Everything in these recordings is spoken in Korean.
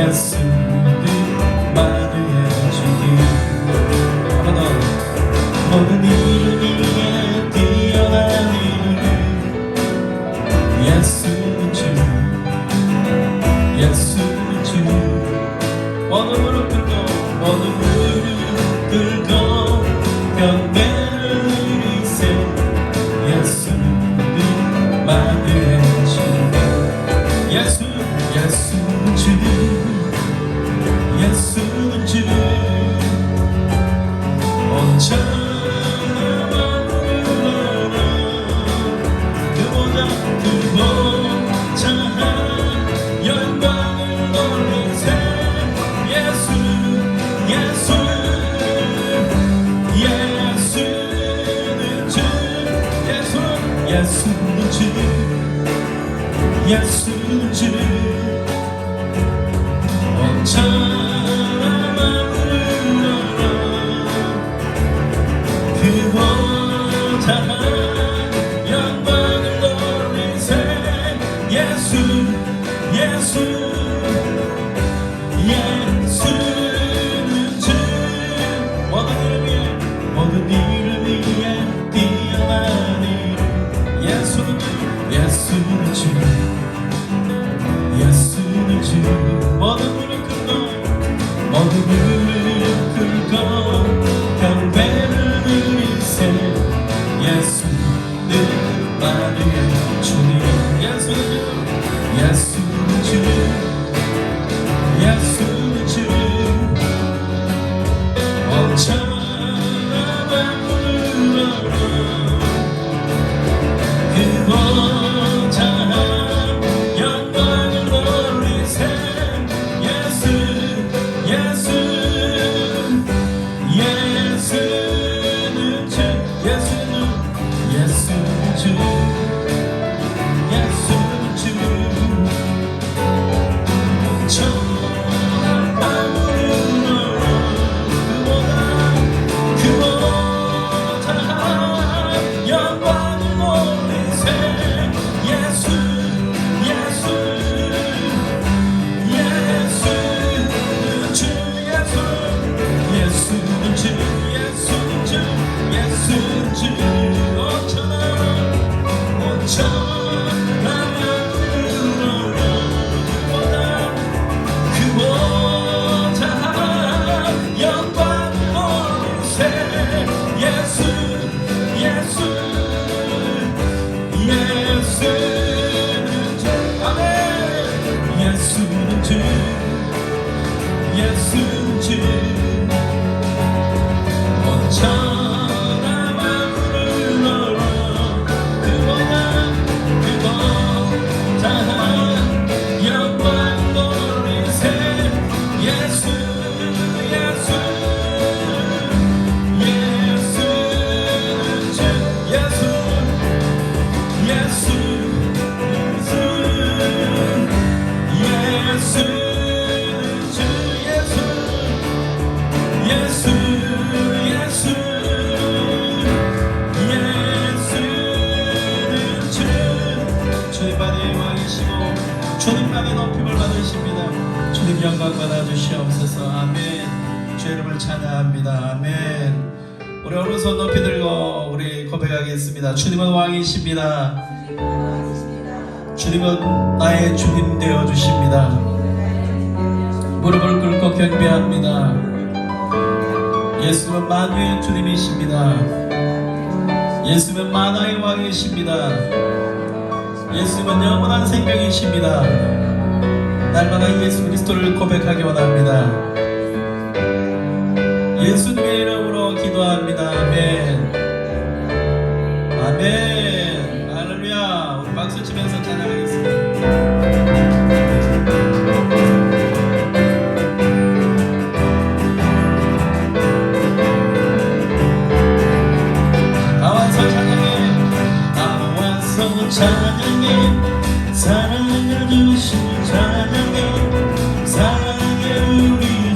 예수를 만유해 주니 한번 더 모든 이름 위에 뛰어난 이름 예수는 주 예수는 주 모든 무릎 꿇고 모든 무릎 꿇고 경배를 드리세 예수를 만유해 주니 예수는 주 예수는 주 온 천하와 불러라 그 보좌 영광을 돌리세 예수는 주 예수는 주 온 천하와 불러라 그 보좌 영광을 돌리세 예수는 주 모든 이름 위에 뛰어난 이름 예수는 주 예수는 주 모든 무릎 꿇고 모든 무릎 꿇고 경배를 드리세 예수를 만유해 주니 예수는 주 예수는 주 온 천하와 불러라 그 보좌 영광을 돌리세 예수는 주 천하와 불러라 그 보좌 영광을 돌리세 예수는 주 온 천하와 불러라 그 보좌 영광을 돌리세 예수는 주 아멘 예수는 주 온 천하와 불러라 그 보좌 영광 돌리세 예수는 주 주님만이 왕이시고 주님만이 높임을 받으십니다. 주님 영광 받아주시옵소서. 아멘. 주 이름을 찬양합니다. 아멘. 우리 오른손 높이 들고 우리 고백하겠습니다. 주님은 왕이십니다. 주님은 나의 주님 되어주십니다. 무릎을 꿇고 경배합니다. 예수는 만유의 주님이십니다. 예수는 만화의 왕이십니다. 예수는 영원한 생명이십니다. 날마다 예수 그리스도를 고백하기 원합니다. 예수님의 이름으로 기도합니다. 아멘. 아멘. 할렐루야. 우리 박수 치면서 찬양하겠습니다. 찬양해 사랑해 주신 찬양해 사랑해 우리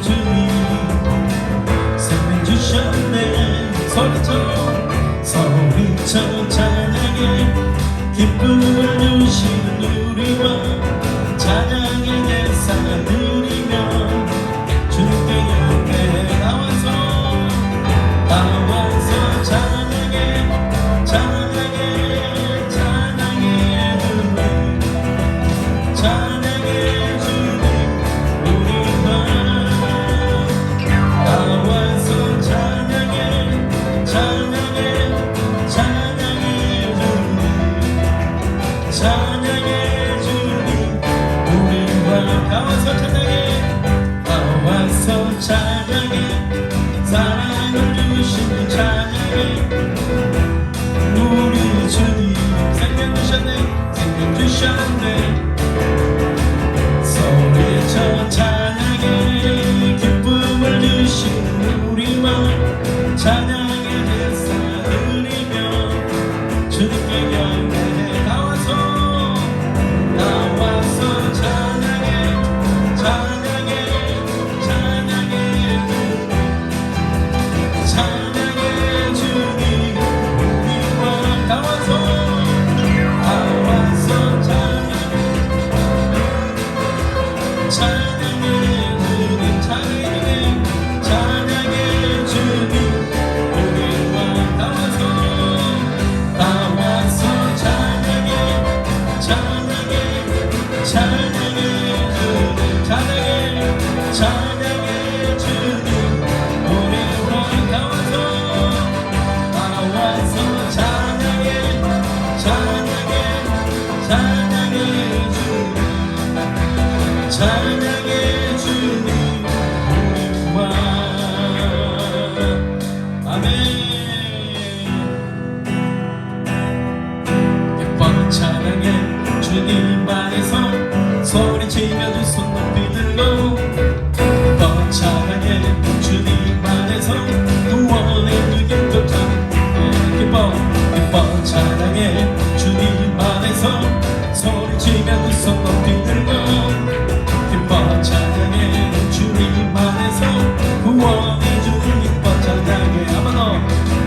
구원해 주님 기뻐 찬양해 한번 더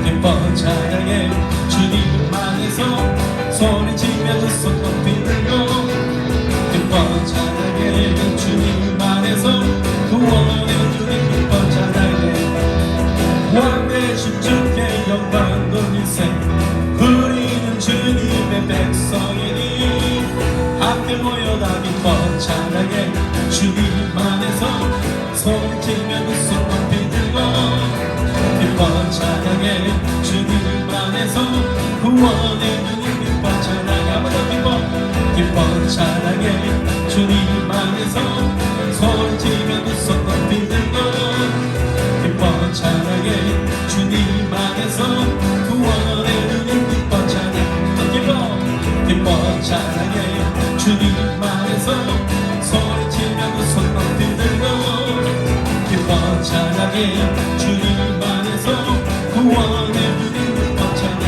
기뻐 찬양해 주님 안에서 소리치며 두 손 높이 들고 기뻐 찬양해 주님 안에서 구원해 주님 기뻐 찬양해 왕 되신 주께 영광 돌리세 우리는 주님의 백성이니 함께 모여다 기뻐 찬양해 주님 안에서 소리치며 두 손 높이 들고 기뻐 찬양해 주님 안에서 구원해 주님 기뻐 찬양해 한번 더 기뻐 찬양해 주님 안에서 소리치며 두 손 높이 들고 기뻐 찬양해 주님 안에서 구원해 주님 기뻐 찬양해 기뻐 찬양해 주님 안에서 소리치며 두 손 높이 들고 기뻐 찬양해 주님 안에서 구원해 주님 기뻐 찬양해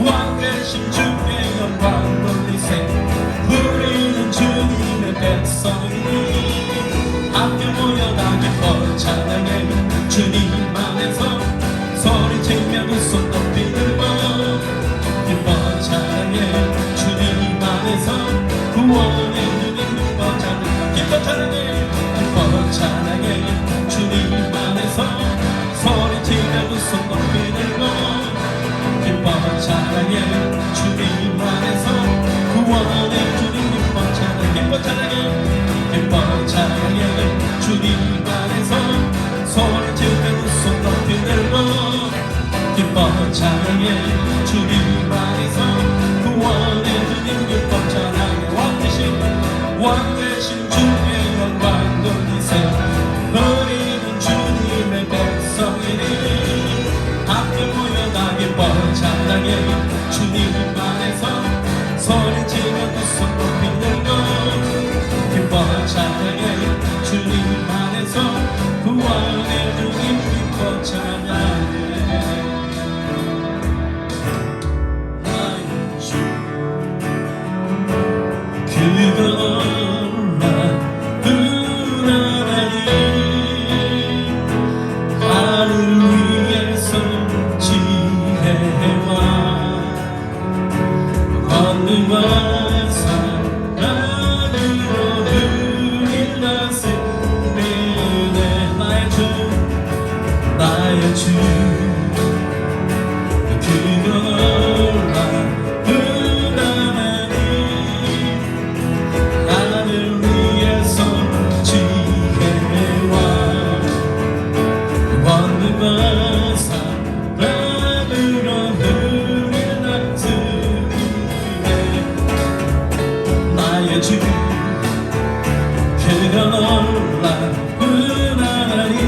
왕 되신 주께 영광 돌리세 우리는 주님의 백성이니 함께 모여다 기뻐 찬양해 주님 안에서 소리치며 두 손 높이 들고 기뻐 찬양해 주님 안에서 구원해 주님 기뻐 찬양해 기뻐 찬양해 기뻐 찬양해 주님 안에서 소리치며 두 손 높이 들고 기뻐 찬양해 주님 안에서 구원해 주님 기뻐 찬양해 기뻐 찬양해 기뻐 찬양해 주님 안에서 소리치며 두 손 높이 들고 기뻐 찬양해 주님 안에서 구원해 주님 기뻐 찬양해 왕 되신 주의 영광 돌리세 우리는 주님의 백성이니 함께 모여다 기뻐 찬양해 주님 안에서 소리치며 두 손 높이 들고 기뻐 찬양해 주님 안에서 구원해 주님 기뻐 찬양해 나의 주 그거라 하나님 하늘 위에서 지혜와 권능과 사랑으로 흐린 나스미 나의 주 그거라 하나님 하늘 위에서 지혜와 권능과 사랑으로 흐린 나스미 나의 주 그가 놀라운 하나님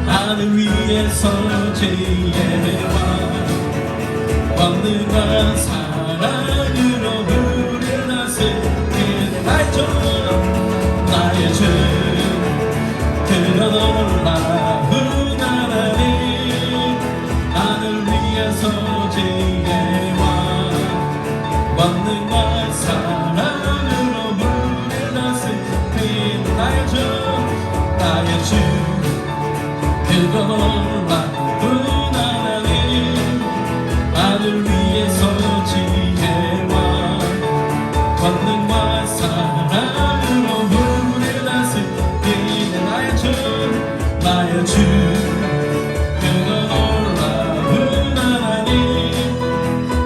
하늘 위에서 지혜와 권능과 사랑으로 흐린 나스미 나의 주 그가 놀라운 하나님 하늘 위에서 지혜와 권능과 사랑으로 흐린 나스미 나의 주 그가 놀라운 하나님 하늘 위에서 지혜와 권능과 사랑으로 흐린 나스미 나의 주 그가 놀라운 하나님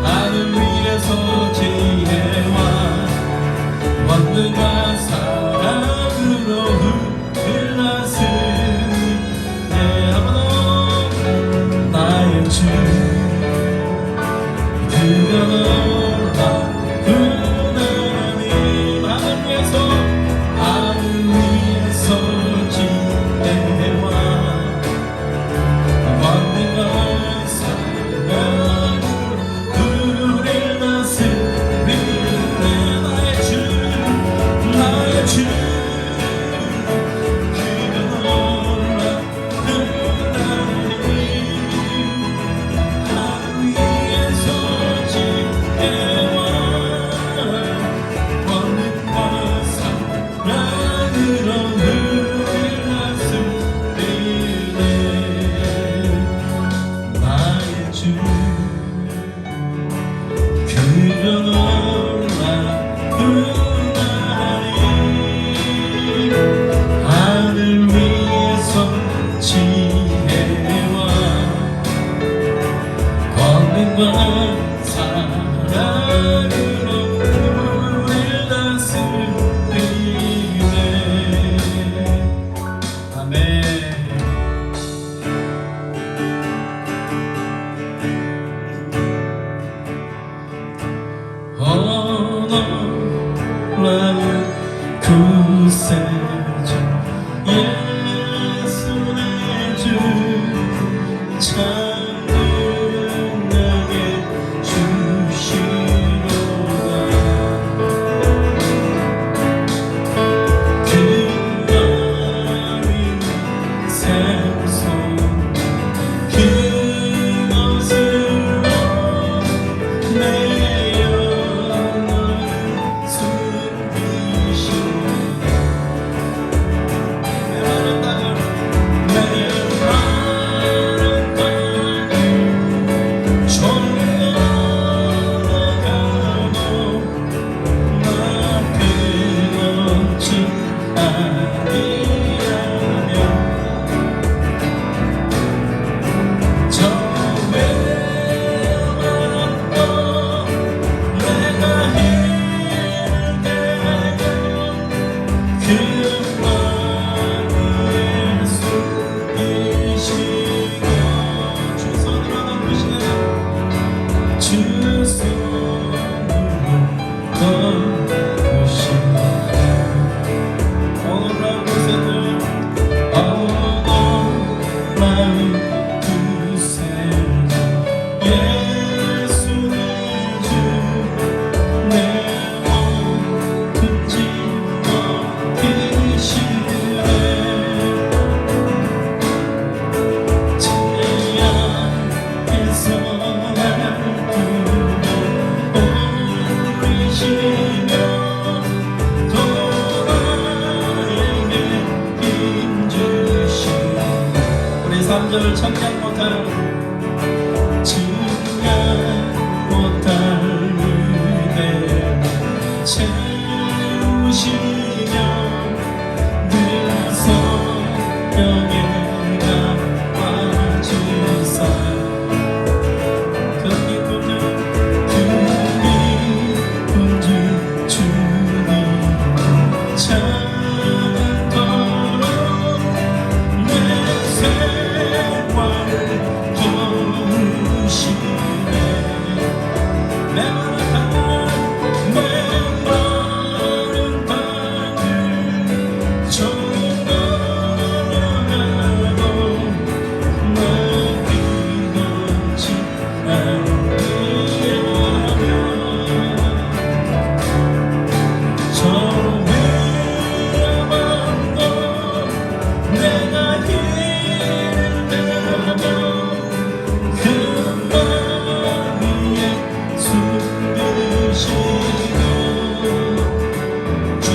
하늘 위에서 지혜와 권능과 사랑으로 흐린 나스미 한번 더 세주 예수 내 주 참 능력에 주시로다 그 마음이 생소 그것으로 내 영혼을 숨기시네 내 마른 땅을 저리로 가고 나 그렇지 아니하며 저 외로웠던 내가 힘들고 그 마음에 숨기시고 주 손으로 덮으시네 주 손으로 덮으시네 오늘 마음 두세도 오늘 마음 두세도 예수 내 주 내 모든 짐 벗기시네 제약에서 날 두고 오리시며 또 나에게 힘주시네 우리 3절 청량 못할 증량 못할 은혜로 채우시며 늘 성령에 감화주사 그 기쁨 주 주님 참도록 내 생활을 도우시네 내 마른 땅을 저리로 가고 나 그렇지 아니하며 저 외로웠던 내가 힘들고 그 마음 위에 숨기시고 주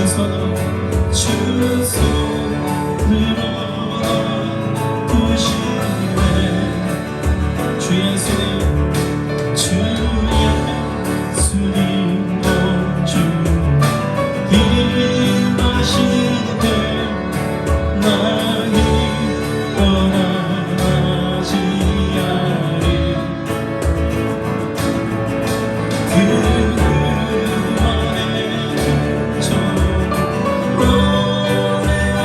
손으로 덮으시네 주 예수님 주 예수님 온주 임하시되 나를 떠나지 않으리 그만의 저로 내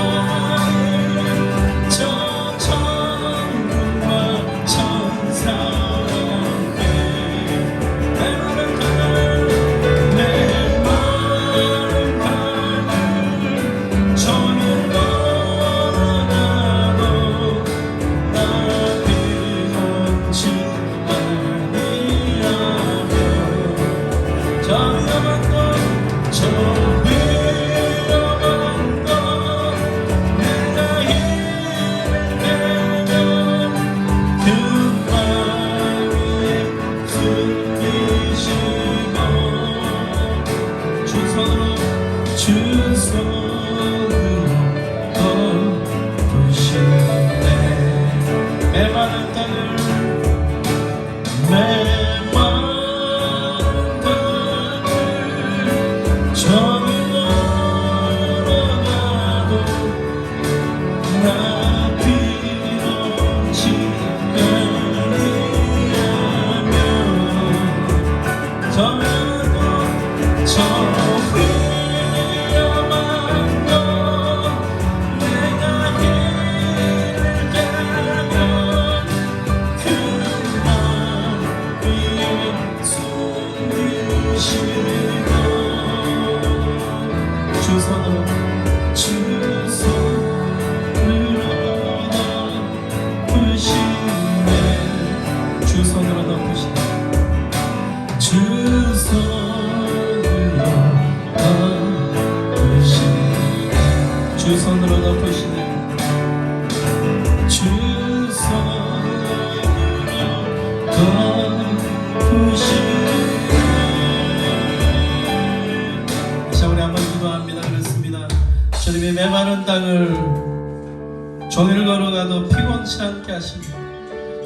두 손으로 덮으시네. 주 손으로 덮으시네. 자, 우리 한번 기도합니다. 그렇습니다. 주님의 메마른 땅을 종일 걸어가도 피곤치 않게 하십니다.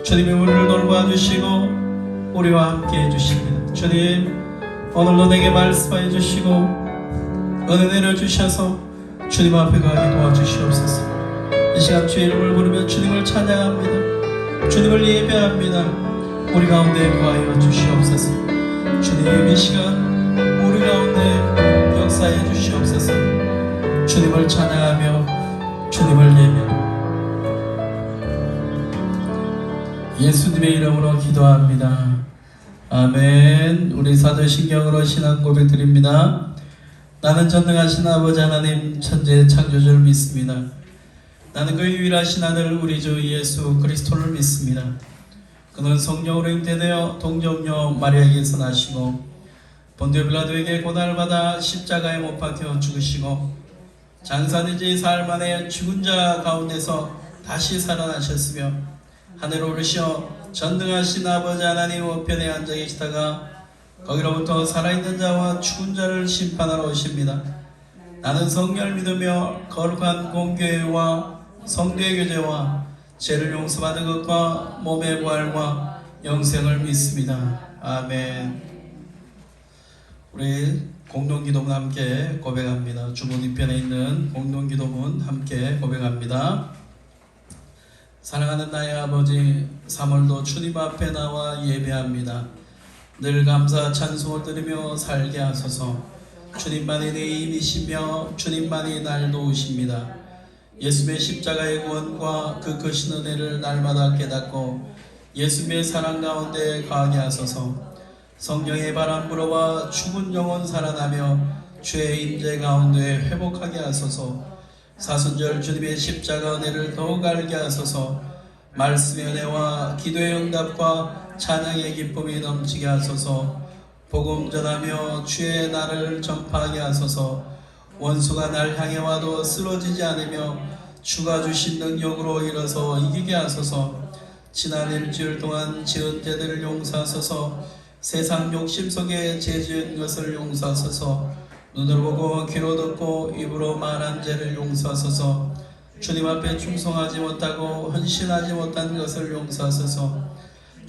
주님이 우리를 돌봐주시고 우리와 함께 해주십니다. 주님, 오늘도 내게 말씀해 주시고 은혜 내려주셔서 주님 앞에 가게 도와주시옵소서. 이 시간 주의 이름을 부르며 주님을 찬양합니다. 주님을 예배합니다. 우리 가운데 거하여 주시옵소서. 주님, 이 시간 우리 가운데 역사해 주시옵소서. 주님을 찬양하며 주님을 예배합니다. 예수님의 이름으로 기도합니다. 아멘. 우리 사도신경으로 신앙 고백 드립니다. 나는 전능하신 아버지 하나님 천지의 창조주를 믿습니다. 나는 그 유일하신 아들 우리 주 예수 그리스도를 믿습니다. 그는 성령으로 잉태되어 동정녀 마리아에게서 나시고 본디오 빌라도에게 고난을 받아 십자가에 못 박혀 죽으시고 장사된 지 사흘 만에 죽은 자 가운데서 다시 살아나셨으며 하늘로 오르시어 전능하신 아버지 하나님 우편에 앉아 계시다가 거기로부터 살아있는 자와 죽은 자를 심판하러 오십니다. 나는 성령을 믿으며 거룩한 공교회와 성도의 교제와 죄를 용서받은 것과 몸의 부활과 영생을 믿습니다. 아멘. 우리 공동기도문 함께 고백합니다. 주문 뒤편에 있는 공동기도문 함께 고백합니다. 사랑하는 나의 아버지, 3월도 주님 앞에 나와 예배합니다. 늘 감사 찬송을 드리며 살게 하소서. 주님만이 내 힘이시며 주님만이 날 도우십니다. 예수님의 십자가의 구원과 그 크신 은혜를 날마다 깨닫고 예수님의 사랑 가운데 거하게 하소서. 성령의 바람 불어와 죽은 영혼 살아나며 주의 임재 가운데 회복하게 하소서. 사순절 주님의 십자가 은혜를 더욱 알게 하소서. 말씀의 은혜와 기도의 응답과 찬양의 기쁨이 넘치게 하소서. 복음 전하며 주의 날을 전파하게 하소서. 원수가 날 향해 와도 쓰러지지 않으며 주가 주신 능력으로 일어서 이기게 하소서. 지난 일주일 동안 지은 죄들을 용서하소서. 세상 욕심 속에 죄 지은 것을 용서하소서. 눈으로 보고 귀로 듣고 입으로 말한 죄를 용서하소서. 주님 앞에 충성하지 못하고 헌신하지 못한 것을 용서하소서.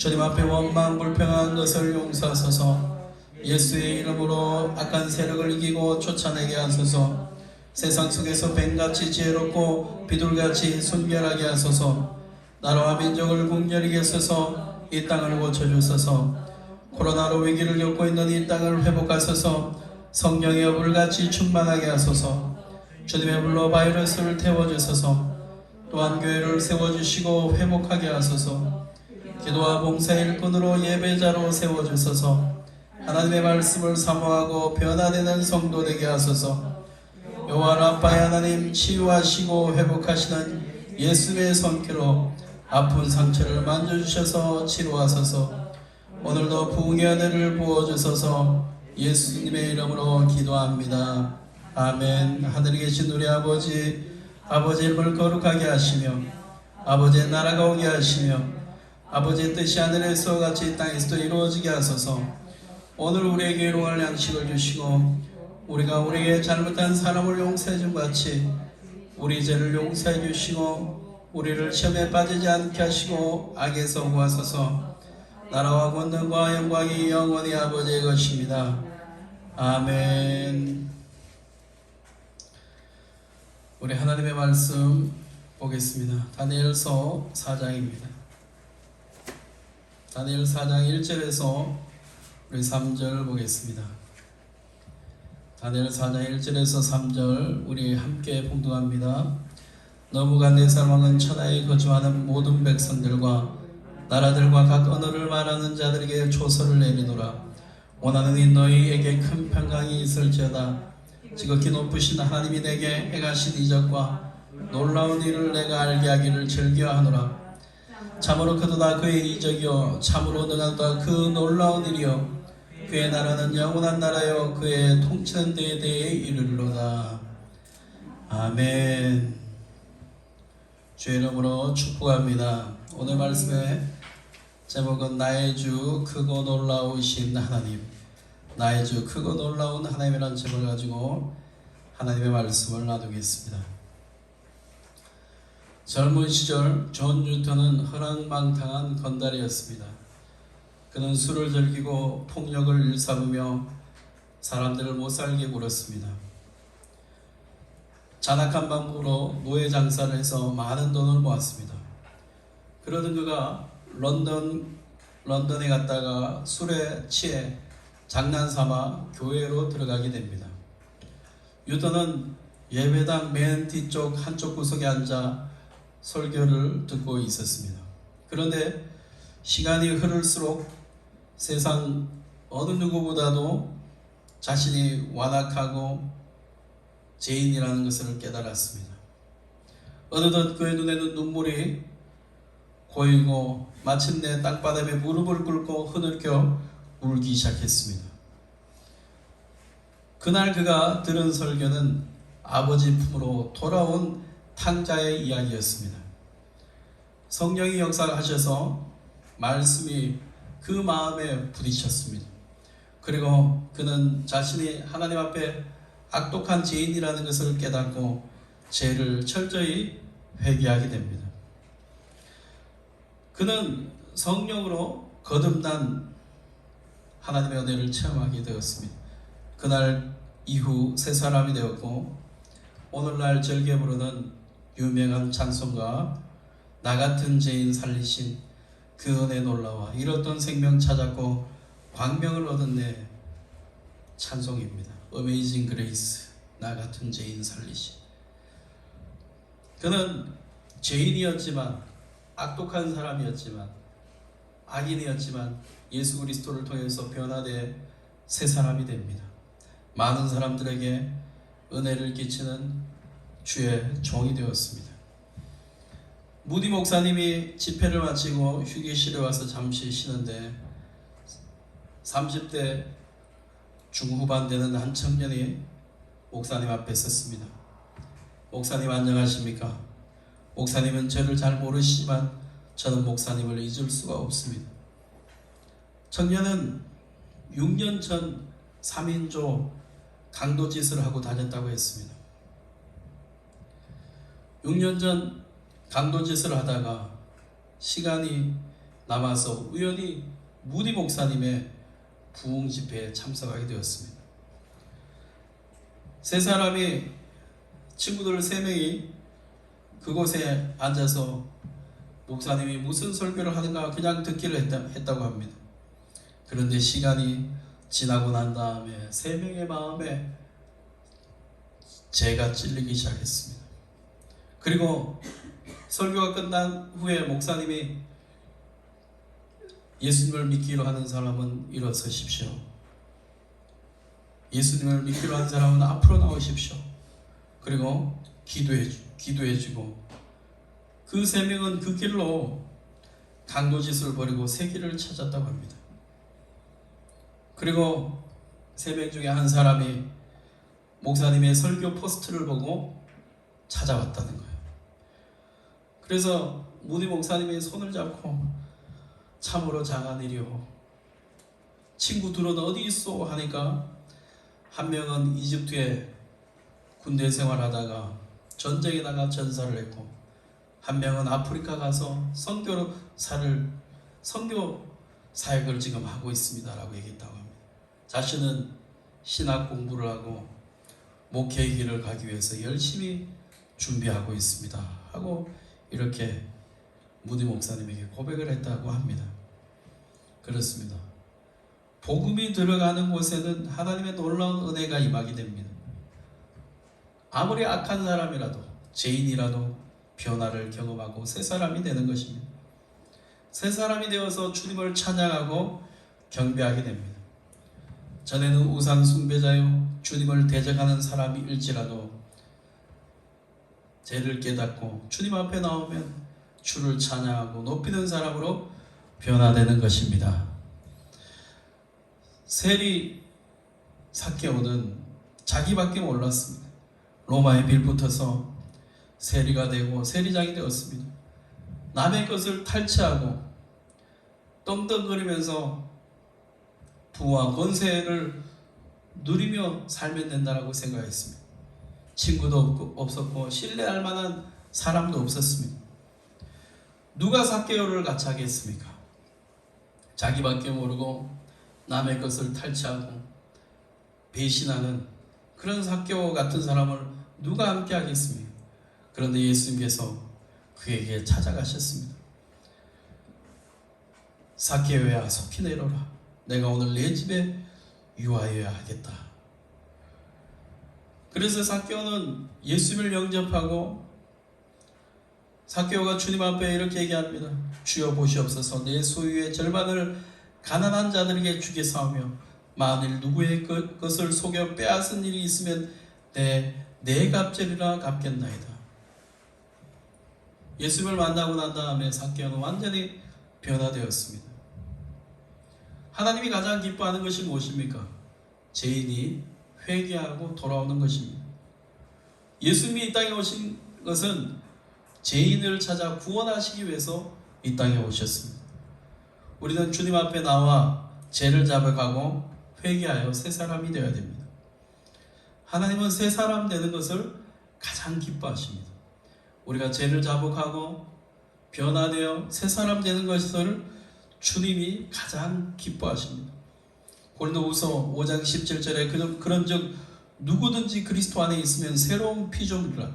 주님 앞에 원망 불평한 것을 용서하소서. 예수의 이름으로 악한 세력을 이기고 쫓아내게 하소서. 세상 속에서 뱀같이 지혜롭고 비둘같이 순결하게 하소서. 나라와 민족을 국렬하게 하소서. 이 땅을 고쳐주소서. 코로나로 위기를 겪고 있는 이 땅을 회복하소서. 성령의 불같이 충만하게 하소서. 주님의 불로 바이러스를 태워주소서. 또한 교회를 세워주시고 회복하게 하소서. 기도와 봉사의 일꾼으로 예배자로 세워주소서. 하나님의 말씀을 사모하고 변화되는 성도 되게 하소서. 여호와 라파의 하나님, 치유하시고 회복하시는 예수의 손길로 아픈 상처를 만져주셔서 치료하소서. 오늘도 부흥의 은혜를 부어주소서. 예수님의 이름으로 기도합니다. 아멘. 하늘에 계신 우리 아버지, 아버지의 이름을 거룩하게 하시며 아버지의 나라가 오게 하시며 아버지의 뜻이 하늘에서 같이 땅에서도 이루어지게 하소서. 오늘 우리에게 일용할 양식을 주시고 우리가 우리에게 잘못한 사람을 용서해 준 같이 우리 죄를 용서해 주시고 우리를 시험에 빠지지 않게 하시고 악에서 구하소서. 나라와 권능과 영광이 영원히 아버지의 것입니다. 아멘. 우리 하나님의 말씀 보겠습니다. 다니엘서 4장입니다. 다니엘 4장 1절에서 우리 3절 보겠습니다. 다니엘 4장 1절에서 3절 우리 함께 봉독합니다. 너부갓네살 왕은 천하에 거주하는 모든 백성들과 나라들과 각 언어를 말하는 자들에게 조서를 내리노라. 원하는 이 너희에게 큰 평강이 있을지어다. 지극히 높으신 하나님이 내게 행하신 이적과 놀라운 일을 내가 알게 하기를 즐겨하노라. 참으로 그도다 그의 이적이요 참으로 능하다 그 놀라운 일이요 그의 나라는 영원한 나라요 그의 통치는 데에 대해 이르리로다. 아멘. 주의 이름으로 축복합니다. 오늘 말씀의 제목은 나의 주 크고 놀라우신 하나님, 나의 주 크고 놀라운 하나님이라는 제목을 가지고 하나님의 말씀을 나누겠습니다. 젊은 시절 존 뉴턴은 허랑방탕한 건달이었습니다. 그는 술을 즐기고 폭력을 일삼으며 사람들을 못살게 굴었습니다. 잔악한 방법으로 노예 장사를 해서 많은 돈을 모았습니다. 그러던 그가 런던에 갔다가 술에 취해 장난삼아 교회로 들어가게 됩니다. 뉴턴은 예배당 맨 뒤쪽 한쪽 구석에 앉아 설교를 듣고 있었습니다. 그런데 시간이 흐를수록 세상 어느 누구보다도 자신이 완악하고 죄인이라는 것을 깨달았습니다. 어느덧 그의 눈에는 눈물이 고이고 마침내 땅바닥에 무릎을 꿇고 흐느껴 울기 시작했습니다. 그날 그가 들은 설교는 아버지 품으로 돌아온 탕자의 이야기였습니다. 성령이 역사하셔서 말씀이 그 마음에 부딪혔습니다. 그리고 그는 자신이 하나님 앞에 악독한 죄인이라는 것을 깨닫고 죄를 철저히 회개하게 됩니다. 그는 성령으로 거듭난 하나님의 은혜를 체험하게 되었습니다. 그날 이후 새 사람이 되었고 오늘날 즐겨 부르는 유명한 찬송가 나 같은 죄인 살리신 그 은혜 놀라와 잃었던 생명 찾았고 광명을 얻은 내 찬송입니다. Amazing Grace, 나 같은 죄인 살리신. 그는 죄인이었지만 악독한 사람이었지만 악인이었지만 예수 그리스도를 통해서 변화돼 새 사람이 됩니다. 많은 사람들에게 은혜를 끼치는 주의 종이 되었습니다. 무디 목사님이 집회를 마치고 휴게실에 와서 잠시 쉬는데 30대 중후반 되는 한 청년이 목사님 앞에 섰습니다. 목사님 안녕하십니까? 목사님은 저를 잘 모르시지만 저는 목사님을 잊을 수가 없습니다. 청년은 6년 전 3인조 강도짓을 하고 다녔다고 했습니다. 6년 전 강도짓을 하다가 시간이 남아서 우연히 무디 목사님의 부흥 집회에 참석하게 되었습니다. 세 사람이 친구들 3명이 그곳에 앉아서 목사님이 무슨 설교를 하는가 그냥 듣기를 했다고 합니다. 그런데 시간이 지나고 난 다음에 3명의 마음에 죄가 찔리기 시작했습니다. 그리고 설교가 끝난 후에 목사님이 예수님을 믿기로 하는 사람은 일어서십시오. 예수님을 믿기로 하는 사람은 앞으로 나오십시오. 그리고 기도해주고 그 3명은 그 길로 강도짓을 버리고 새 길을 찾았다고 합니다. 그리고 3명 중에 한 사람이 목사님의 설교 포스트를 보고 찾아왔다는 거예요. 그래서 무디 목사님의 손을 잡고 참으로 장한 일이오. 친구들은 어디 있어? 하니까 한 명은 이집트에 군대 생활하다가 전쟁에 나가 전사를 했고 한 명은 아프리카 가서 선교 사역을 지금 하고 있습니다라고 얘기했다고 합니다. 자신은 신학 공부를 하고 목회의 길을 가기 위해서 열심히 준비하고 있습니다 하고 이렇게 무디 목사님에게 고백을 했다고 합니다. 그렇습니다. 복음이 들어가는 곳에는 하나님의 놀라운 은혜가 임하게 됩니다. 아무리 악한 사람이라도 죄인이라도 변화를 경험하고 새 사람이 되는 것입니다. 새 사람이 되어서 주님을 찬양하고 경배하게 됩니다. 전에는 우상 숭배자요 주님을 대적하는 사람일지라도 죄를 깨닫고 주님 앞에 나오면 주를 찬양하고 높이는 사람으로 변화되는 것입니다. 세리 삭개오는 자기밖에 몰랐습니다. 로마에 빌붙어서 세리가 되고 세리장이 되었습니다. 남의 것을 탈취하고 떵떵거리면서 부와 권세를 누리며 살면 된다고 생각했습니다. 친구도 없었고 신뢰할 만한 사람도 없었습니다. 누가 삭개오를 같이 하겠습니까? 자기밖에 모르고 남의 것을 탈취하고 배신하는 그런 삭개오 같은 사람을 누가 함께 하겠습니까? 그런데 예수님께서 그에게 찾아가셨습니다. 삭개오야, 속히 내려라. 내가 오늘 내 집에 유하여야 하겠다. 그래서 삭개오는 예수님을 영접하고 삭개오가 주님 앞에 이렇게 얘기합니다. 주여 보시옵소서, 내 소유의 절반을 가난한 자들에게 주겠사오며 만일 누구의 것을 속여 빼앗은 일이 있으면 내 갑절이라 갚겠나이다. 예수님을 만나고 난 다음에 삭개오는 완전히 변화되었습니다. 하나님이 가장 기뻐하는 것이 무엇입니까? 죄인이 회개하고 돌아오는 것입니다. 예수님이 이 땅에 오신 것은 죄인을 찾아 구원하시기 위해서 이 땅에 오셨습니다. 우리는 주님 앞에 나와 죄를 자백하고 회개하여 새 사람이 되어야 됩니다. 하나님은 새 사람 되는 것을 가장 기뻐하십니다. 우리가 죄를 자복하고 변화되어 새 사람 되는 것을 주님이 가장 기뻐하십니다. 고린도후서 5장 17절에 그런즉 누구든지 그리스도 안에 있으면 새로운 피조물이라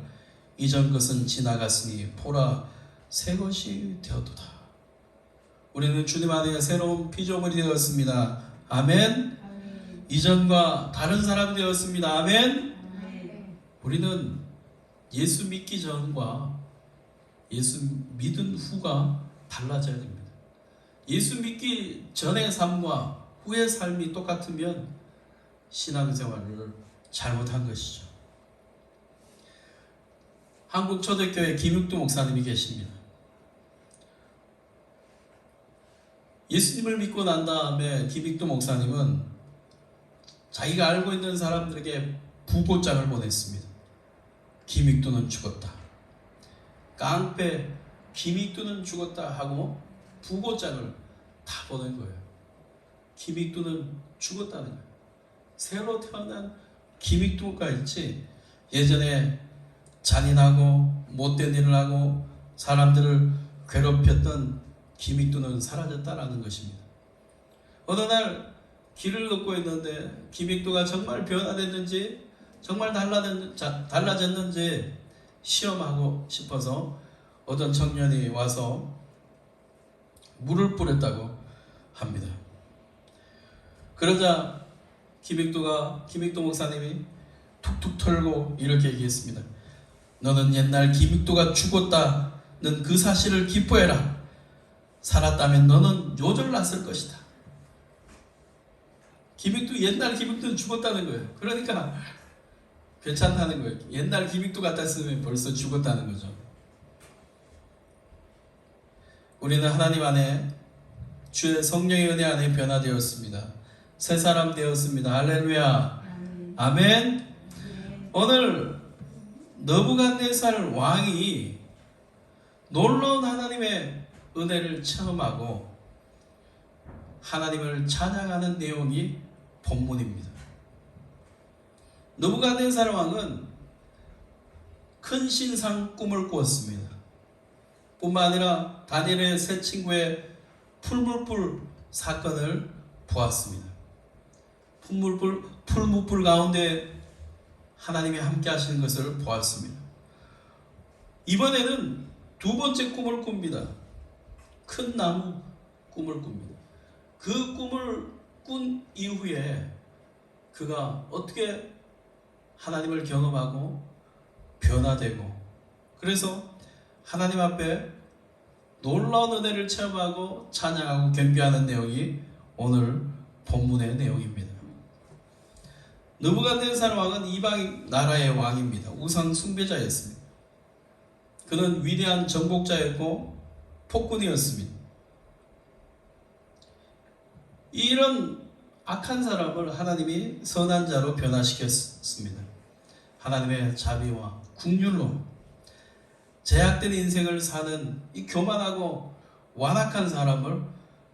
이전 것은 지나갔으니 보라 새 것이 되었도다. 우리는 주님 안에 새로운 피조물이 되었습니다. 아멘. 아멘. 이전과 다른 사람이 되었습니다. 아멘. 아멘. 우리는 예수 믿기 전과 예수 믿은 후가 달라져야 됩니다. 예수 믿기 전의 삶과 후의 삶이 똑같으면 신앙생활을 잘못한 것이죠. 한국초대교회 김육두 목사님이 계십니다. 예수님을 믿고 난 다음에 김육두 목사님은 자기가 알고 있는 사람들에게 부고장을 보냈습니다. 김육두는 죽었다. 깡패 김육두는 죽었다 하고 부고장을 다 보낸 거예요. 김익두는 죽었다는 거예요. 새로 태어난 김익두가 있지 예전에 잔인하고 못된 일을 하고 사람들을 괴롭혔던 김익두는 사라졌다라는 것입니다. 어느 날 길을 걷고 있는데 김익두가 정말 변화됐는지 정말 달라졌는지 시험하고 싶어서 어떤 청년이 와서 물을 뿌렸다고 합니다. 그러자 김익두 목사님이 툭툭 털고 이렇게 얘기했습니다. 너는 옛날 김익두가 죽었다는 그 사실을 기뻐해라. 살았다면 너는 요절났을 것이다. 옛날 김익두는 죽었다는 거예요. 그러니까 괜찮다는 거예요. 옛날 김익두 같았으면 벌써 죽었다는 거죠. 우리는 하나님 안에 주의 성령의 은혜 안에 변화되었습니다. 새 사람 되었습니다. 할렐루야. 아멘. 오늘 느부갓네살 왕이 놀라운 하나님의 은혜를 체험하고 하나님을 찬양하는 내용이 본문입니다. 느부갓네살 왕은 큰 신상 꿈을 꾸었습니다. 뿐만 아니라 다니엘의 세 친구의 풀무불 사건을 보았습니다. 풀무불 가운데 하나님이 함께 하시는 것을 보았습니다. 이번에는 두 번째 꿈을 꿉니다. 큰 나무 꿈을 꿉니다. 그 꿈을 꾼 이후에 그가 어떻게 하나님을 경험하고 변화되고 그래서 하나님 앞에 놀라운 은혜를 체험하고 찬양하고 겸비하는 내용이 오늘 본문의 내용입니다. 느부갓네살 왕은 이방 나라의 왕입니다. 우상 숭배자였습니다. 그는 위대한 정복자였고 폭군이었습니다. 이런 악한 사람을 하나님이 선한 자로 변화시켰습니다. 하나님의 자비와 긍휼로 제약된 인생을 사는 이 교만하고 완악한 사람을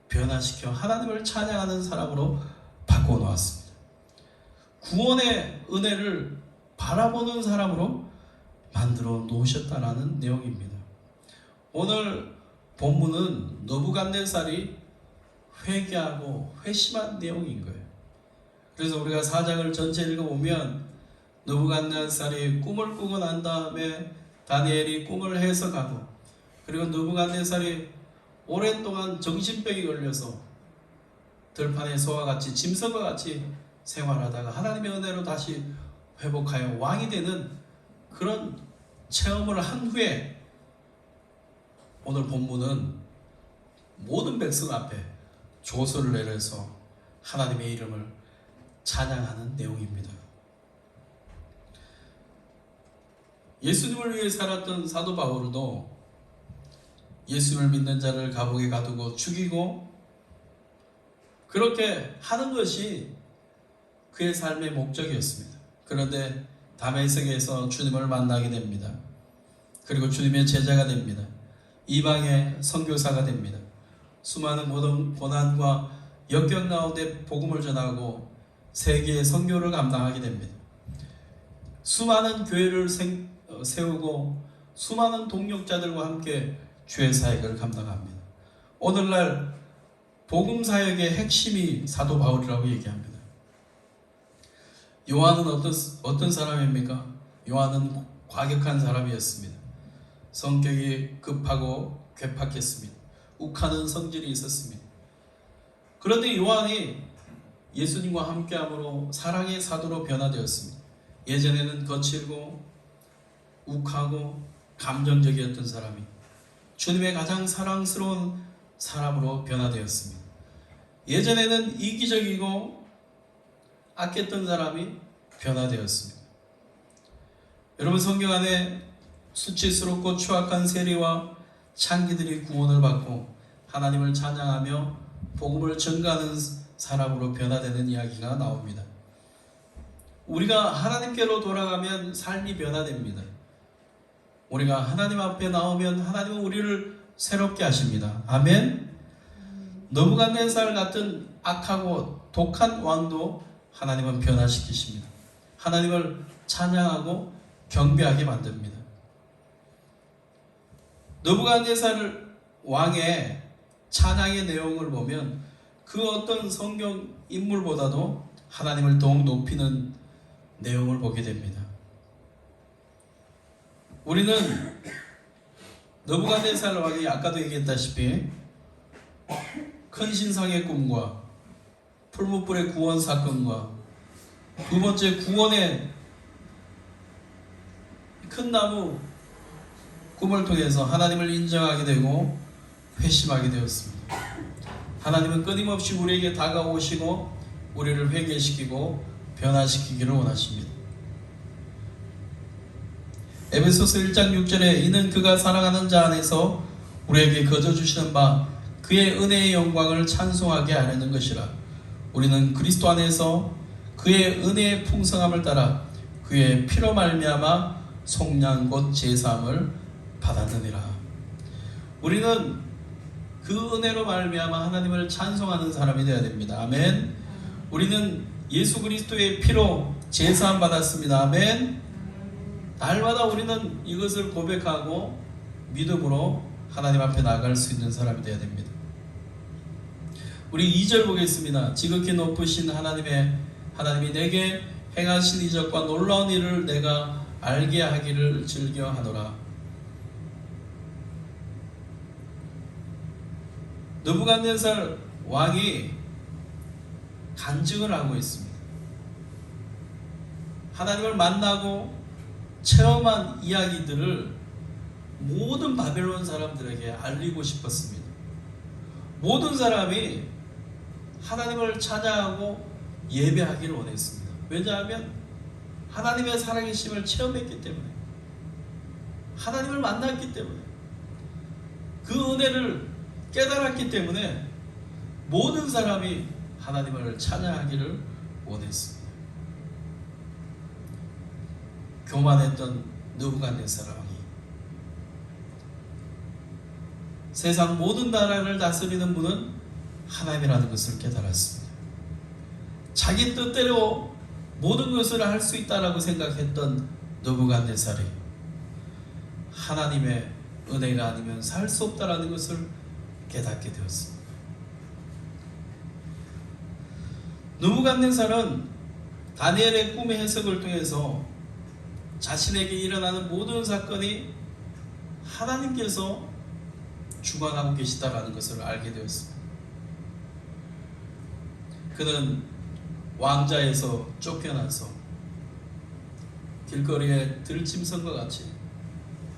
변화시켜 하나님을 찬양하는 사람으로 바꿔 놓았습니다. 구원의 은혜를 바라보는 사람으로 만들어 놓으셨다라는 내용입니다. 오늘 본문은 느부갓네살이 회개하고 회심한 내용인 거예요. 그래서 우리가 4장을 전체 읽어보면 느부갓네살이 꿈을 꾸고 난 다음에 다니엘이 꿈을 해석하고, 그리고 느부갓네살이 오랫동안 정신병이 걸려서 들판의 소와 같이 짐승과 같이 생활하다가 하나님의 은혜로 다시 회복하여 왕이 되는 그런 체험을 한 후에 오늘 본문은 모든 백성 앞에 조서를 내려서 하나님의 이름을 찬양하는 내용입니다. 예수님을 위해 살았던 사도 바울도 예수님을 믿는 자를 감옥에 가두고 죽이고 그렇게 하는 것이 그의 삶의 목적이었습니다. 그런데 다메섹에서 주님을 만나게 됩니다. 그리고 주님의 제자가 됩니다. 이방의 선교사가 됩니다. 수많은 고난과 역경 가운데 복음을 전하고 세계의 선교를 감당하게 됩니다. 수많은 교회를 세우고 수많은 동력자들과 함께 주의 사역을 감당합니다. 오늘날 복음 사역의 핵심이 사도 바울이라고 얘기합니다. 요한은 어떤 사람입니까? 요한은 과격한 사람이었습니다. 성격이 급하고 괴팍했습니다. 욱하는 성질이 있었습니다. 그런데 요한이 예수님과 함께함으로 사랑의 사도로 변화되었습니다. 예전에는 거칠고 욱하고 감정적이었던 사람이 주님의 가장 사랑스러운 사람으로 변화되었습니다. 예전에는 이기적이고 악했던 사람이 변화되었습니다. 여러분, 성경 안에 수치스럽고 추악한 세리와 창기들이 구원을 받고 하나님을 찬양하며 복음을 전가하는 사람으로 변화되는 이야기가 나옵니다. 우리가 하나님께로 돌아가면 삶이 변화됩니다. 우리가 하나님 앞에 나오면 하나님은 우리를 새롭게 하십니다. 아멘. 느부갓네살 같은 악하고 독한 왕도 하나님은 변화시키십니다. 하나님을 찬양하고 경배하게 만듭니다. 느부갓네살 왕의 찬양의 내용을 보면 그 어떤 성경 인물보다도 하나님을 더욱 높이는 내용을 보게 됩니다. 우리는 느부갓네살 왕이 아까도 얘기했다시피 큰 신상의 꿈과 풀무불의 구원 사건과 두 번째 구원의 큰 나무 꿈을 통해서 하나님을 인정하게 되고 회심하게 되었습니다. 하나님은 끊임없이 우리에게 다가오시고 우리를 회개시키고 변화시키기를 원하십니다. 에베소서 1장 6절에 이는 그가 사랑하는 자 안에서 우리에게 거저 주시는 바 그의 은혜의 영광을 찬송하게 하려는 것이라. 우리는 그리스도 안에서 그의 은혜의 풍성함을 따라 그의 피로 말미암아 속량 곧 제사함을 받았느니라. 우리는 그 은혜로 말미암아 하나님을 찬송하는 사람이 되어야 됩니다. 아멘. 우리는 예수 그리스도의 피로 제사함 받았습니다. 아멘. 날마다 우리는 이것을 고백하고 믿음으로 하나님 앞에 나아갈 수 있는 사람이 되어야 됩니다. 우리 2절 보겠습니다. 지극히 높으신 하나님이 내게 행하신 이적과 놀라운 일을 내가 알게 하기를 즐겨하노라. 느부갓네살 왕이 간증을 하고 있습니다. 하나님을 만나고 체험한 이야기들을 모든 바벨론 사람들에게 알리고 싶었습니다. 모든 사람이 하나님을 찬양하고 예배하기를 원했습니다. 왜냐하면 하나님의 살아계심을 체험했기 때문에, 하나님을 만났기 때문에, 그 은혜를 깨달았기 때문에 모든 사람이 하나님을 찬양하기를 원했습니다. 교만했던 느부갓네살 왕이 세상 모든 나라를 다스리는 분은 하나님이라는 것을 깨달았습니다. 자기 뜻대로 모든 것을 할 수 있다라고 생각했던 느부갓네살이 하나님의 은혜가 아니면 살 수 없다라는 것을 깨닫게 되었습니다. 느부갓네살은 다니엘의 꿈의 해석을 통해서 자신에게 일어나는 모든 사건이 하나님께서 주관하고 계시다라는 것을 알게 되었습니다. 그는 왕자에서 쫓겨나서 길거리에 들짐승과 같이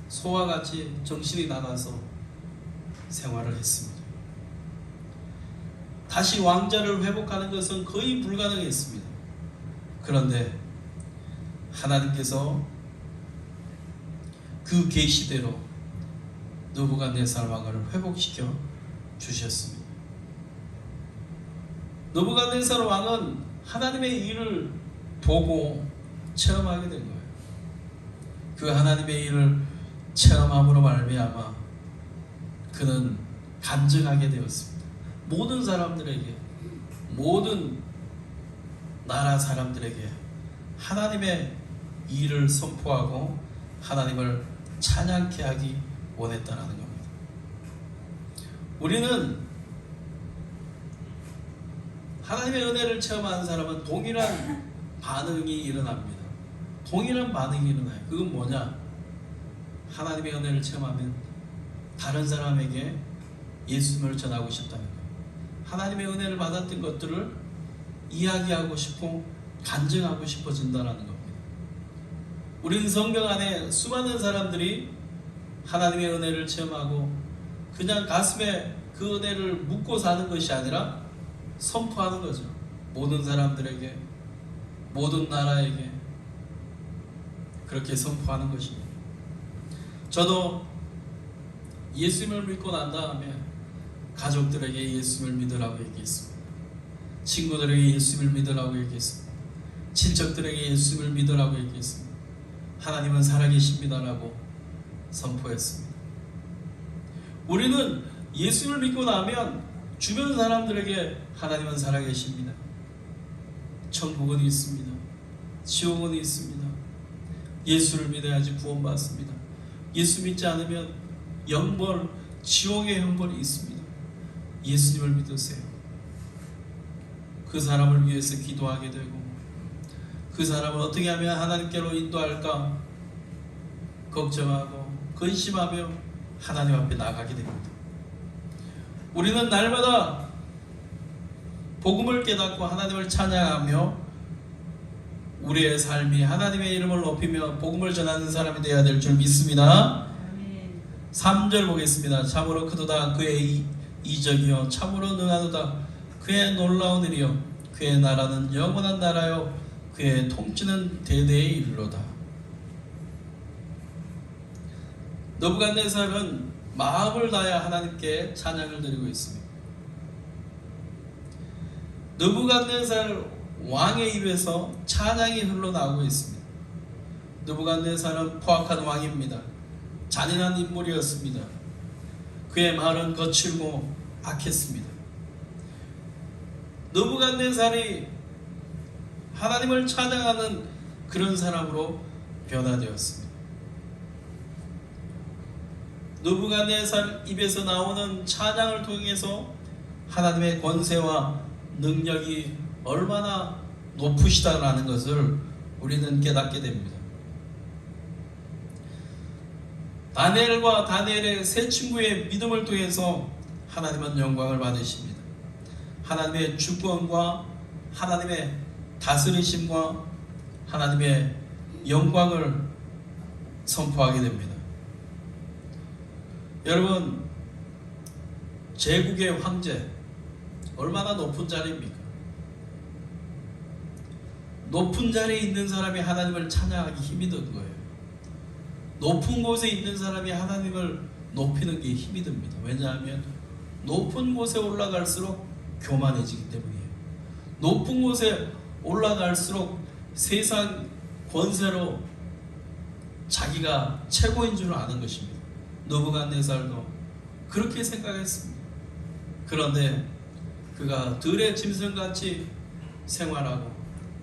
소와 같이 정신이 나가서 생활을 했습니다. 다시 왕자를 회복하는 것은 거의 불가능했습니다. 그런데 하나님께서 그 계시대로 느부갓네살 왕을 회복시켜 주셨습니다. 느부갓네살 왕은 하나님의 일을 보고 체험하게 된 거예요. 그 하나님의 일을 체험함으로 말미암아 그는 간증하게 되었습니다. 모든 사람들에게, 모든 나라 사람들에게 하나님의 일을 선포하고 하나님을 찬양케 하기 원했다는 겁니다. 우리는 하나님의 은혜를 체험하는 사람은 동일한 반응이 일어납니다. 동일한 반응이 일어나요. 그건 뭐냐? 하나님의 은혜를 체험하면 다른 사람에게 예수님을 전하고 싶다는 거예요. 하나님의 은혜를 받았던 것들을 이야기하고 싶고 간증하고 싶어진다는 겁니다. 우리는 성경 안에 수많은 사람들이 하나님의 은혜를 체험하고 그냥 가슴에 그 은혜를 묻고 사는 것이 아니라 선포하는 거죠. 모든 사람들에게, 모든 나라에게 그렇게 선포하는 것입니다. 저도 예수님을 믿고 난 다음에 가족들에게 예수님을 믿으라고 얘기했습니다. 친구들에게 예수님을 믿으라고 얘기했습니다. 친척들에게 예수님을 믿으라고 얘기했습니다. 하나님은 살아계십니다라고 선포했습니다. 우리는 예수님을 믿고 나면 주변 사람들에게 하나님은 살아계십니다. 천국은 있습니다. 지옥은 있습니다. 예수를 믿어야지 구원받습니다. 예수 믿지 않으면 영벌, 지옥의 형벌이 있습니다. 예수님을 믿으세요. 그 사람을 위해서 기도하게 되고 그 사람을 어떻게 하면 하나님께로 인도할까 걱정하고 근심하며 하나님 앞에 나가게 됩니다. 우리는 날마다 복음을 깨닫고 하나님을 찬양하며 우리의 삶이 하나님의 이름을 높이며 복음을 전하는 사람이 되어야 될 줄 믿습니다. 3절 보겠습니다. 참으로 크도다 그의 이적이요 참으로 능하도다 그의 놀라운 일이요 그의 나라는 영원한 나라요 그의 통치는 대대의 일로다. 느부갓네살은 마음을 다하여 하나님께 찬양을 드리고 있습니다. 느부갓네살 왕의 입에서 찬양이 흘러나오고 있습니다. 느부갓네살은 포악한 왕입니다. 잔인한 인물이었습니다. 그의 말은 거칠고 악했습니다. 느부갓네살이 하나님을 찬양하는 그런 사람으로 변화되었습니다. 느부갓네살 입에서 나오는 찬양을 통해서 하나님의 권세와 능력이 얼마나 높으시다라는 것을 우리는 깨닫게 됩니다. 다니엘과 다니엘의 세 친구의 믿음을 통해서 하나님은 영광을 받으십니다. 하나님의 주권과 하나님의 다스리심과 하나님의 영광을 선포하게 됩니다. 여러분, 제국의 황제 얼마나 높은 자리입니까? 높은 자리에 있는 사람이 하나님을 찬양하기 힘이 든 거예요. 높은 곳에 있는 사람이 하나님을 높이는 게 힘이 듭니다. 왜냐하면 높은 곳에 올라갈수록 교만해지기 때문이에요. 높은 곳에 올라갈수록 세상 권세로 자기가 최고인 줄 아는 것입니다. 느부갓네살도 그렇게 생각했습니다. 그런데 그가 들의 짐승같이 생활하고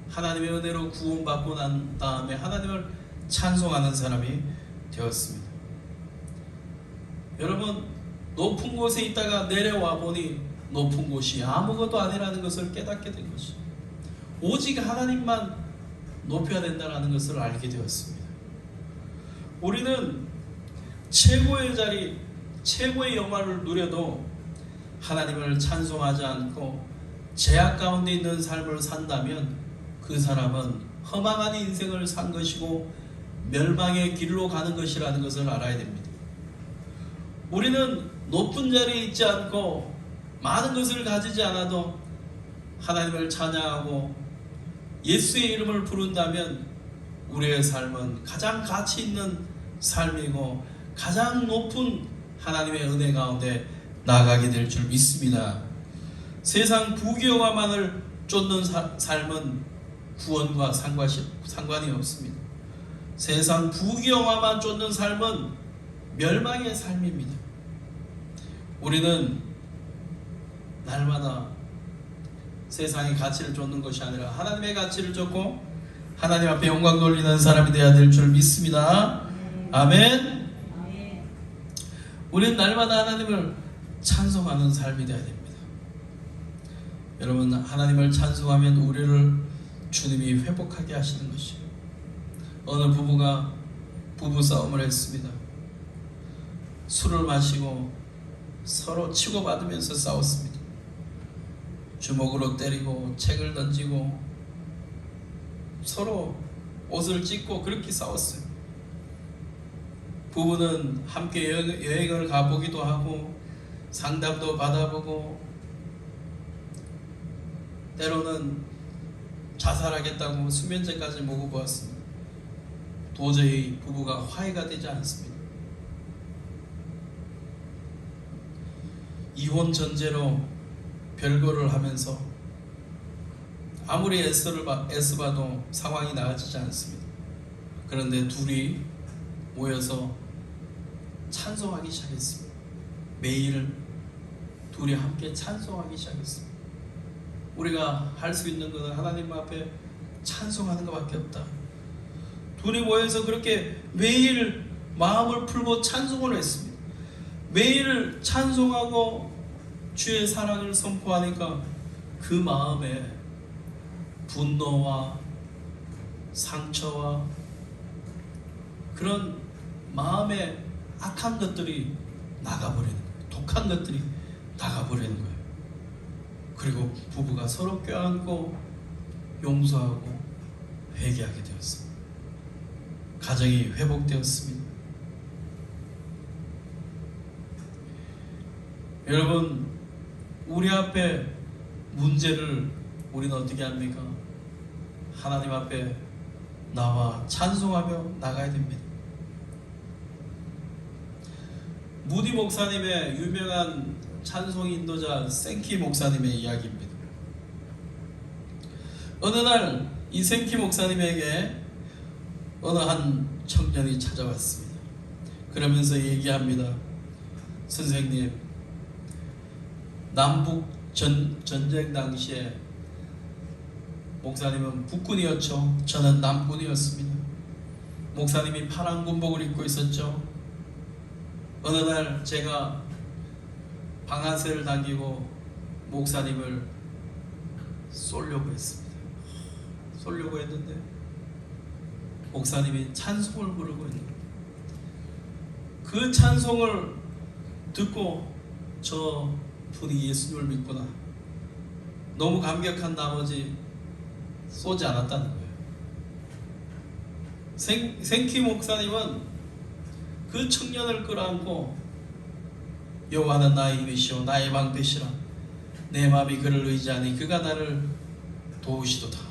하나님의 은혜로 구원받고 난 다음에 하나님을 찬송하는 사람이 되었습니다. 여러분, 높은 곳에 있다가 내려와 보니 높은 곳이 아무것도 아니라는 것을 깨닫게 된 것입니다. 오직 하나님만 높여야 된다는 것을 알게 되었습니다. 우리는 최고의 자리, 최고의 영화를 누려도 하나님을 찬송하지 않고 죄악 가운데 있는 삶을 산다면 그 사람은 허망한 인생을 산 것이고 멸망의 길로 가는 것이라는 것을 알아야 됩니다. 우리는 높은 자리에 있지 않고 많은 것을 가지지 않아도 하나님을 찬양하고 예수의 이름을 부른다면 우리의 삶은 가장 가치 있는 삶이고 가장 높은 하나님의 은혜 가운데 나아가게 될 줄 믿습니다. 세상 부귀영화만을 쫓는 삶은 구원과 상관이 없습니다. 세상 부귀영화만 쫓는 삶은 멸망의 삶입니다. 우리는 날마다 세상의 가치를 쫓는 것이 아니라 하나님의 가치를 쫓고 하나님 앞에 영광 돌리는 사람이 되어야 될 줄 믿습니다. 아멘. 우리는 날마다 하나님을 찬송하는 삶이 되어야 됩니다. 여러분, 하나님을 찬송하면 우리를 주님이 회복하게 하시는 것이에요. 어느 부부가 부부싸움을 했습니다. 술을 마시고 서로 치고받으면서 싸웠습니다. 주먹으로 때리고 책을 던지고 서로 옷을 찢고 그렇게 싸웠어요. 부부는 함께 여행을 가보기도 하고 상담도 받아보고 때로는 자살하겠다고 수면제까지 먹어보았습니다. 도저히 부부가 화해가 되지 않습니다. 이혼 전제로 별거를 하면서 아무리 애써봐도 상황이 나아지지 않습니다. 그런데 둘이 모여서 찬송하기 시작했습니다. 매일 둘이 함께 찬송하기 시작했습니다. 우리가 할 수 있는 것은 하나님 앞에 찬송하는 것밖에 없다. 둘이 모여서 그렇게 매일 마음을 풀고 찬송을 했습니다. 매일 찬송하고 주의 사랑을 선포하니까 그 마음에 분노와 상처와 그런 마음에 악한 것들이 나가버리는 거예요. 독한 것들이 나가버리는 거예요. 그리고 부부가 서로 껴안고 용서하고 회개하게 되었습니다. 가정이 회복되었습니다. 여러분, 우리 앞에 문제를 우리는 어떻게 합니까? 하나님 앞에 나와 찬송하며 나가야 됩니다. 무디 목사님의 유명한 찬송 인도자 생키 목사님의 이야기입니다. 어느 날 이 생키 목사님에게 어느 한 청년이 찾아왔습니다. 그러면서 얘기합니다. 선생님, 남북 전쟁 당시에 목사님은 북군이었죠. 저는 남군이었습니다. 목사님이 파란 군복을 입고 있었죠. 어느 날 제가 방아쇠를 당기고 목사님을 쏘려고 했습니다. 쏘려고 했는데 목사님이 찬송을 부르고 있는 거예요. 그 찬송을 듣고 저 분이 예수님을 믿구나, 너무 감격한 나머지 쏘지 않았다는 거예요. 생키 목사님은 그 청년을 끌어안고 여호와는 나의 힘이시오 나의 방패시라 내 마음이 그를 의지하니 그가 나를 도우시도다.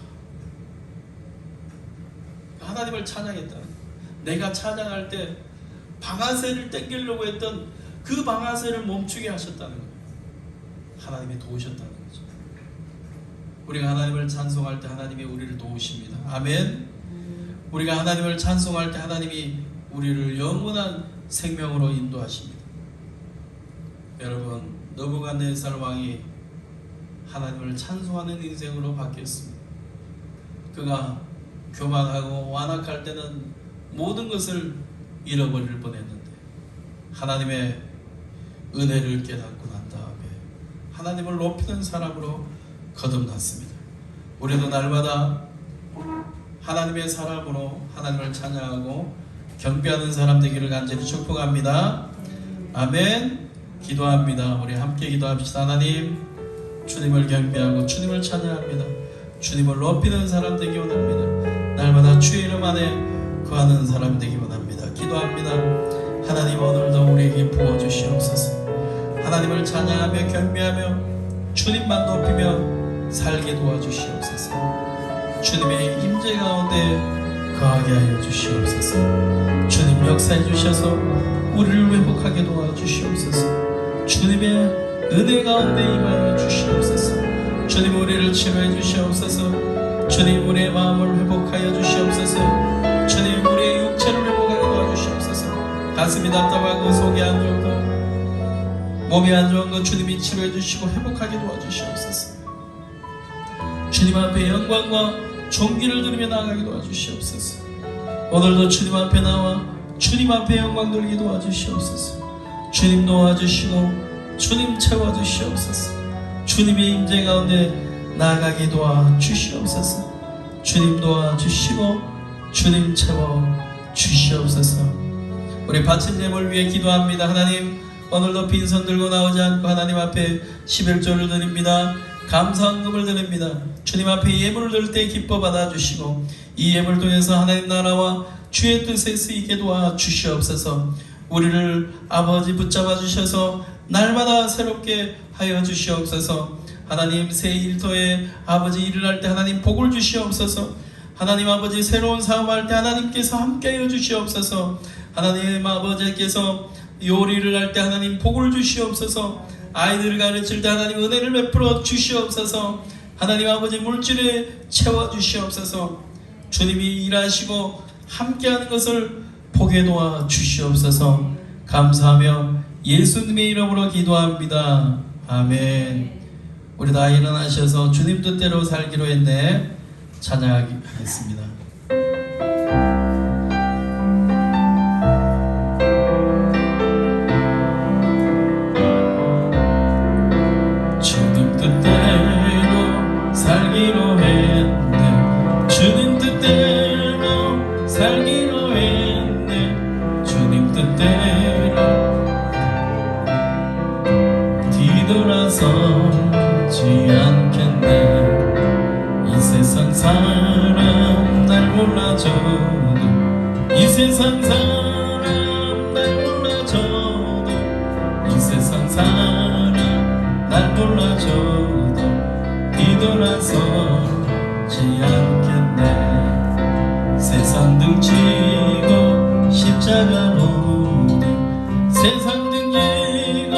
하나님을 찬양했다. 내가 찬양할 때 방아쇠를 당기려고 했던 그 방아쇠를 멈추게 하셨다는 거예요. 하나님이 도우셨다는 거죠. 우리가 하나님을 찬송할 때 하나님이 우리를 도우십니다. 아멘. 우리가 하나님을 찬송할 때 하나님이 우리를 영원한 생명으로 인도하십니다. 여러분, 느부갓네살 왕이 하나님을 찬송하는 인생으로 바뀌었습니다. 그가 교만하고 완악할 때는 모든 것을 잃어버릴 뻔했는데 하나님의 은혜를 깨닫고 난 다음에 하나님을 높이는 사람으로 거듭났습니다. 우리도 날마다 하나님의 사람으로 하나님을 찬양하고 경배하는 사람 되기를 간절히 축복합니다. 아멘. 기도합니다. 우리 함께 기도합시다. 하나님, 주님을 경배하고 주님을 찬양합니다. 주님을 높이는 사람 되기 원합니다. 날마다 주의 이름 안에 거하는 사람 되기 원합니다. 기도합니다. 하나님, 오늘도 우리에게 부어주시옵소서. 하나님을 찬양하며 경배하며 주님만 높이며 살게 도와주시옵소서. 주님의 임재 가운데 거하게 하여 주시옵소서. 주님 역사해 주셔서 우리를 회복하게 도와주시옵소서. 주님의 은혜 가운데 임하여 주시옵소서. 주님, 우리를 치료해 주시옵소서. 주님, 우리의 마음을 회복하여 주시옵소서. 주님, 우리의 육체를 회복하게 도와주시옵소서. 가슴이 답답하고 속이 안 좋고 몸이 안 좋은 것 주님이 치료해 주시고 회복하게 도와주시옵소서. 주님 앞에 영광과 존귀를 드리며 나아가게 도와주시옵소서. 오늘도 주님 앞에 나와 주님 앞에 영광 돌리게 도와주시옵소서. 주님 도와주시고 주님 채워주시옵소서. 주님의 임재 가운데 나아가게 도와주시옵소서. 주님 도와주시고 주님 채워주시옵소서. 우리 바친 예물 위해 기도합니다. 하나님, 오늘도 빈손 들고 나오지 않고 하나님 앞에 11조를 드립니다. 감사헌금을 드립니다. 주님 앞에 예물을 드릴 때 기뻐 받아주시고 이 예물을 통해서 하나님 나라와 주의 뜻에 쓰이게 도와주시옵소서. 우리를 아버지 붙잡아 주셔서 날마다 새롭게 하여 주시옵소서. 하나님, 새 일터에 아버지 일을 할 때 하나님 복을 주시옵소서. 하나님 아버지 새로운 사업할 때 하나님께서 함께 하여 주시옵소서. 하나님 아버지께서 요리를 할 때 하나님 복을 주시옵소서. 아이들을 가르칠 때 하나님 은혜를 베풀어 주시옵소서. 하나님 아버지 물질에 채워 주시옵소서. 주님이 일하시고 함께하는 것을 보게 도와 주시옵소서. 감사하며 예수님의 이름으로 기도합니다. 아멘. 우리 다 일어나셔서 주님 뜻대로 살기로 했네. 찬양하겠습니다. 주님 뜻대로 살기로 했네. 주님 뜻대로 살기로 했네. 주님 뜻대로 뒤돌아서지 않겠네. 이 세상 사람 날 몰라줘도 이 세상 사람 날 몰라줘도 이 세상 사람 날 몰라줘도 뒤돌아서지 않겠네. 세상 등지고 십자가 보네. 세상 등지고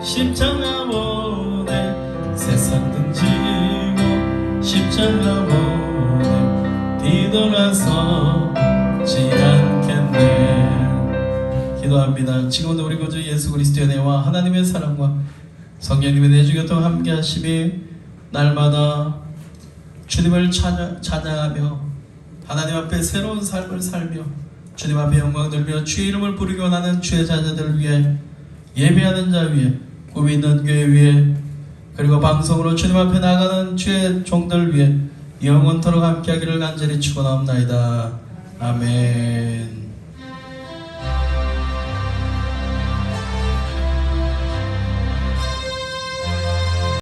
십자가 보네. 세상 등지고 십자가 보네. 뒤돌아서지 않겠네. 기도합니다. 지금도 우리 구주 예수 그리스도의 은혜와 하나님의 사랑과 성령님의 내주교통 함께 하심이 날마다 주님을 찬양하며 하나님 앞에 새로운 삶을 살며 주님 앞에 영광 돌며 주의 이름을 부르기 원하는 주의 자녀들 위해 예배하는 자 위에 꿈이 있는 교회 위에 그리고 방송으로 주님 앞에 나가는 주의 종들 위해 영원토록 함께하기를 간절히 축원합니다. 아멘.